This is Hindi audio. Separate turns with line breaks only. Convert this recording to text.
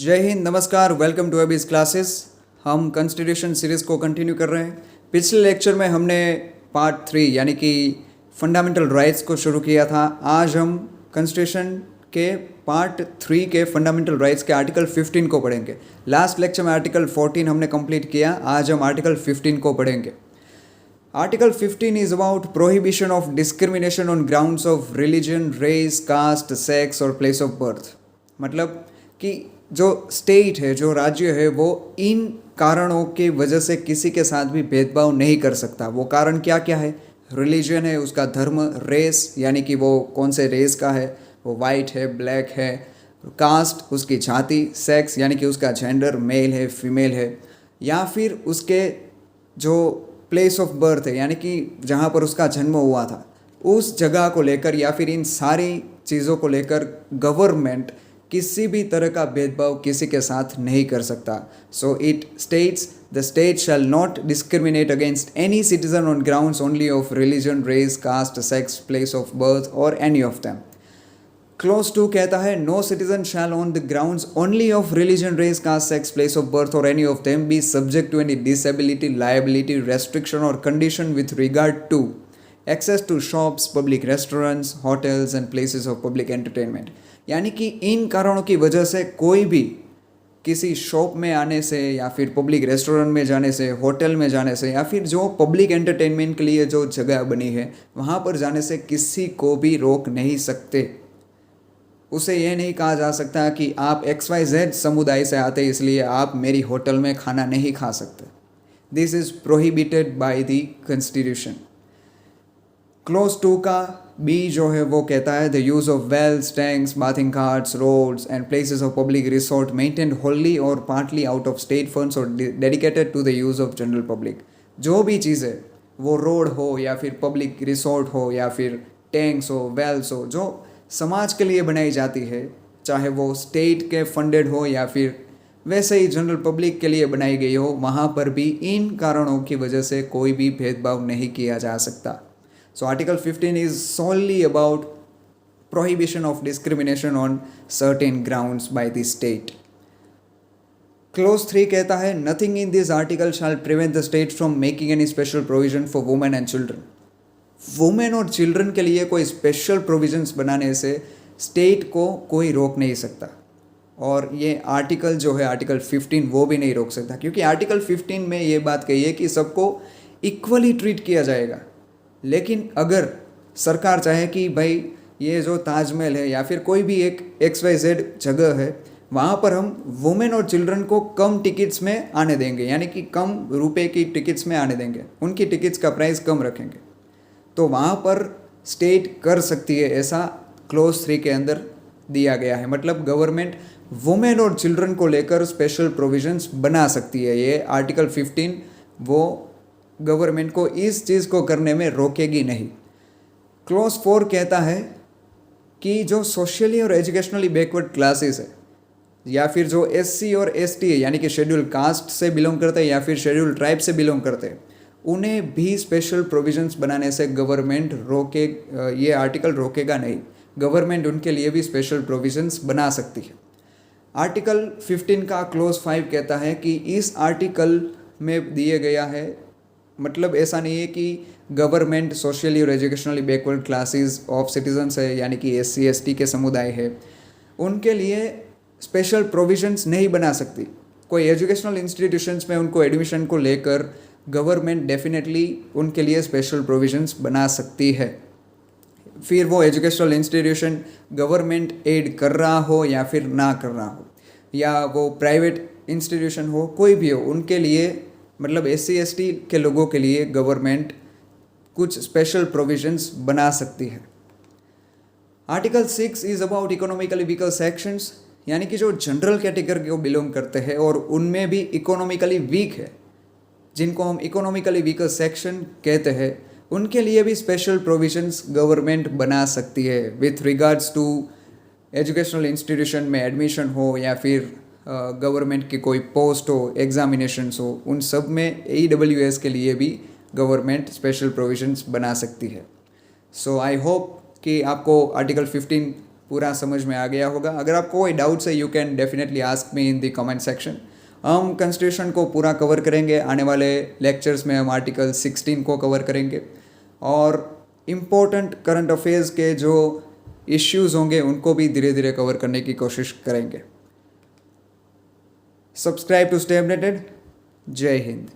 जय हिंद, नमस्कार, वेलकम टू अबीज क्लासेस। हम कॉन्स्टिट्यूशन सीरीज़ को कंटिन्यू कर रहे हैं। पिछले लेक्चर में हमने पार्ट 3 यानी कि फंडामेंटल राइट्स को शुरू किया था। आज हम कॉन्स्टिट्यूशन के पार्ट 3 के फंडामेंटल राइट्स के आर्टिकल 15 को पढ़ेंगे। लास्ट लेक्चर में आर्टिकल 14 हमने कंप्लीट किया, आज हम आर्टिकल 15 को पढ़ेंगे। Article 15 is about prohibition of discrimination on grounds of religion, race, caste, sex और प्लेस ऑफ बर्थ। मतलब कि जो स्टेट है, जो राज्य है, वो इन कारणों की वजह से किसी के साथ भी भेदभाव नहीं कर सकता। वो कारण क्या क्या है? रिलीजन है, उसका धर्म, रेस यानी कि वो कौन से रेस का है, वो वाइट है, ब्लैक है, कास्ट उसकी जाति, सेक्स यानी कि उसका जेंडर, मेल है, फीमेल है, या फिर उसके जो प्लेस ऑफ बर्थ है यानी कि जहाँ पर उसका जन्म हुआ था, उस जगह को लेकर या फिर इन सारी चीज़ों को लेकर गवर्नमेंट किसी भी तरह का भेदभाव किसी के साथ नहीं कर सकता। So it states the state shall not discriminate against any citizen on grounds only of religion, race, caste, sex, place of birth or any of them. Clause 2 कहता है no citizen shall on the grounds only of religion, race, caste, sex, place of birth or any of them be subject to any disability, liability, restriction or condition with regard to access to shops, public restaurants, hotels and places of public entertainment. यानी कि इन कारणों की वजह से कोई भी किसी शॉप में आने से या फिर पब्लिक रेस्टोरेंट में जाने से, होटल में जाने से या फिर जो पब्लिक एंटरटेनमेंट के लिए जो जगह बनी है वहाँ पर जाने से किसी को भी रोक नहीं सकते। उसे ये नहीं कहा जा सकता कि आप XYZ समुदाय से आते इसलिए आप मेरी होटल में खाना नहीं खा सकते। This is prohibited by the constitution. Clause 2 का बी जो है वो कहता है the use of wells, tanks, bathing ghats, roads and places of public resort maintained wholly or partly out of state funds or dedicated to the use of general public. जो भी चीज़ें, वो रोड हो या फिर पब्लिक रिसोर्ट हो या फिर टैंक्स हो, वेल्स हो, जो समाज के लिए बनाई जाती है, चाहे वो स्टेट के फंडेड हो या फिर वैसे ही जनरल पब्लिक के लिए बनाई गई हो, वहाँ पर भी इन कारणों की वजह से कोई भी भेदभाव नहीं किया जा सकता। So Article 15 is solely about prohibition of discrimination on certain grounds by the state. Clause 3 कहता है nothing in this article shall prevent the state from making any special provision for women and children. Women और चिल्ड्रन के लिए कोई स्पेशल प्रोविजंस बनाने से स्टेट को कोई रोक नहीं सकता। और ये आर्टिकल जो है आर्टिकल 15 वो भी नहीं रोक सकता, क्योंकि आर्टिकल 15 में ये बात कही है कि सबको इक्वली ट्रीट किया जाएगा। लेकिन अगर सरकार चाहे कि भाई ये जो ताजमहल है या फिर कोई भी एक XYZ जगह है, वहाँ पर हम वुमेन और चिल्ड्रन को कम टिकट्स में आने देंगे, यानी कि कम रुपए की टिकट्स में आने देंगे, उनकी टिकट्स का प्राइस कम रखेंगे, तो वहाँ पर स्टेट कर सकती है। ऐसा क्लोज 3 के अंदर दिया गया है। मतलब गवर्नमेंट वुमेन और चिल्ड्रन को लेकर स्पेशल प्रोविजंस बना सकती है। ये आर्टिकल 15 वो गवर्नमेंट को इस चीज़ को करने में रोकेगी नहीं। क्लोज 4 कहता है कि जो सोशली और एजुकेशनली बैकवर्ड क्लासेस है या फिर जो SC और ST है यानी कि शेड्यूल कास्ट से बिलोंग करते हैं या फिर शेड्यूल ट्राइब से बिलोंग करते हैं, उन्हें भी स्पेशल प्रोविजंस बनाने से गवर्नमेंट ये आर्टिकल रोकेगा नहीं। गवर्नमेंट उनके लिए भी स्पेशल प्रोविजंस बना सकती है। आर्टिकल 15 का क्लोज 5 कहता है कि इस आर्टिकल में दिए गया है, मतलब ऐसा नहीं है कि गवर्नमेंट सोशली और educationally backward classes of citizens है यानी कि SC ST के समुदाय है, उनके लिए स्पेशल प्रोविजंस नहीं बना सकती। कोई एजुकेशनल इंस्टीट्यूशंस में उनको एडमिशन को लेकर गवर्नमेंट डेफिनेटली उनके लिए स्पेशल प्रोविजंस बना सकती है। फिर वो एजुकेशनल इंस्टीट्यूशन गवर्नमेंट एड कर रहा हो या फिर ना कर रहा हो, या वो प्राइवेट इंस्टीट्यूशन हो, कोई भी हो, उनके लिए मतलब SC ST के लोगों के लिए गवर्नमेंट कुछ स्पेशल प्रोविजंस बना सकती है। Article 6 is about economically weaker sections, यानी कि जो जनरल कैटेगरी को बिलोंग करते हैं और उनमें भी इकोनॉमिकली वीक है, जिनको हम इकोनॉमिकली वीकर सेक्शन कहते हैं, उनके लिए भी स्पेशल प्रोविजंस गवर्नमेंट बना सकती है with regards to educational institution में एडमिशन हो या फिर गवर्नमेंट की कोई पोस्ट हो, एग्जामिनेशंस हो, उन सब में AWS के लिए भी गवर्नमेंट स्पेशल प्रोविजंस बना सकती है। सो आई होप कि आपको आर्टिकल 15 पूरा समझ में आ गया होगा। अगर आपको कोई डाउट्स है you can definitely ask me in the comment section. हम कॉन्स्टिट्यूशन को पूरा कवर करेंगे, आने वाले लेक्चर्स में हम आर्टिकल 16 को कवर करेंगे और इम्पोर्टेंट करंट अफेयर्स के जो इश्यूज़ होंगे उनको भी धीरे धीरे कवर करने की कोशिश करेंगे। Subscribe to stay updated. जय हिंद।